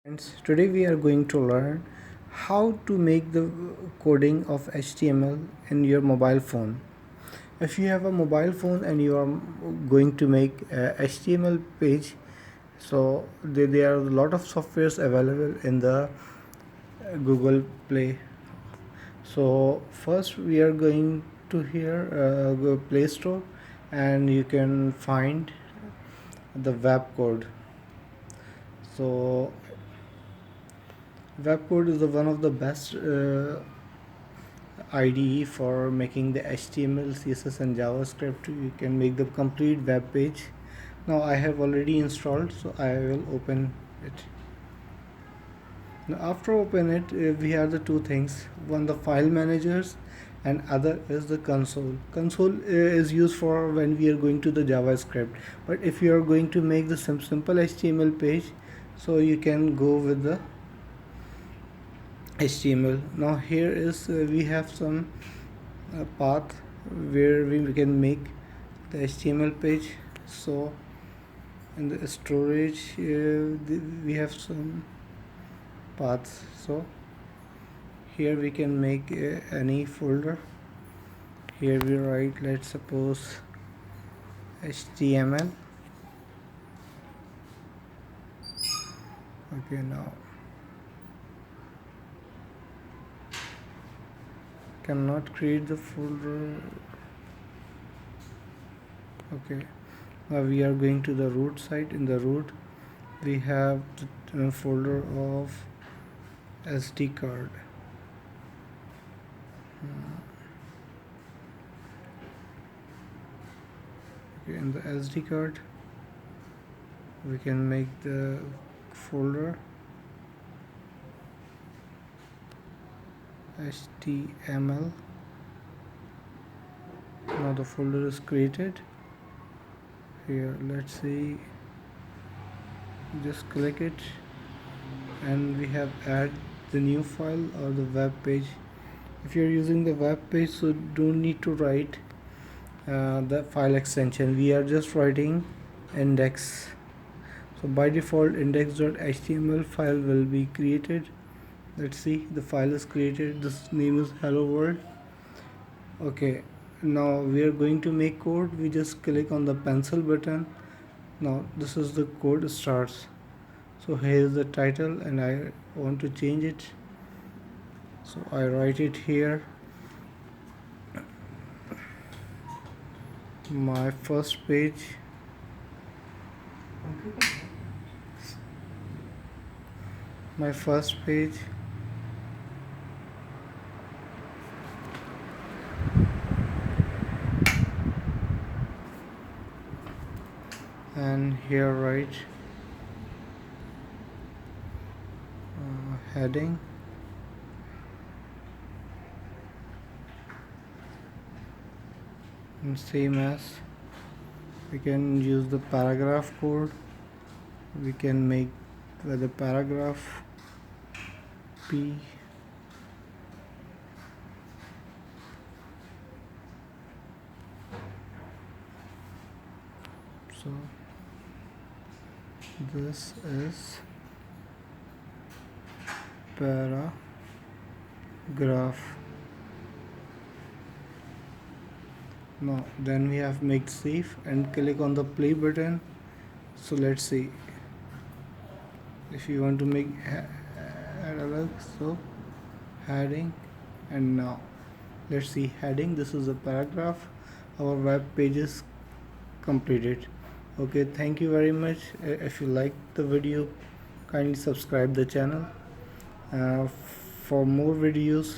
Friends, today we are going to learn how to make the coding of HTML in your mobile phone. If you have a mobile phone and you are going to make a HTML page, so there are a lot of softwares available in the Google Play. So first we are going to here go Play Store, and you can find the web code. So web code is one of the best IDE for making the HTML, CSS and JavaScript. You can make the complete web page. Now I have already installed, so I will open it. Now after open it, we have the two things. One, the file managers, and other is the console. Console is used for when we are going to the JavaScript. But if you are going to make the simple HTML page, so you can go with the HTML. Now here is we have some path where we can make the HTML page. So in the storage we have some paths. So here we can make any folder. Here we write, let's suppose HTML. Okay, now cannot create the folder. Okay, now we are going to the root site. In the root we have the folder of SD card. Okay, in the SD card we can make the folder HTML. Now the folder is created. Here, let's see, just click it and we have add the new file or the web page. If you're using the web page, so don't need to write the file extension. We are just writing index. So by default index.html file will be created. Let's see, the file is created. This name is hello world. Okay, now we are going to make code. We just click on the pencil button. Now this is the code starts. So here is the title and I want to change it, so I write it here, my first page. My first page. And here write heading. And same as we can use the paragraph code. We can make the paragraph P. So this is paragraph. Now then we have make save and click on the play button. So let's see if you want to make analog, so heading, and now let's see heading. This is a paragraph. Our web page is completed. Okay, thank you very much. If you like the video, kindly subscribe the channel for more videos.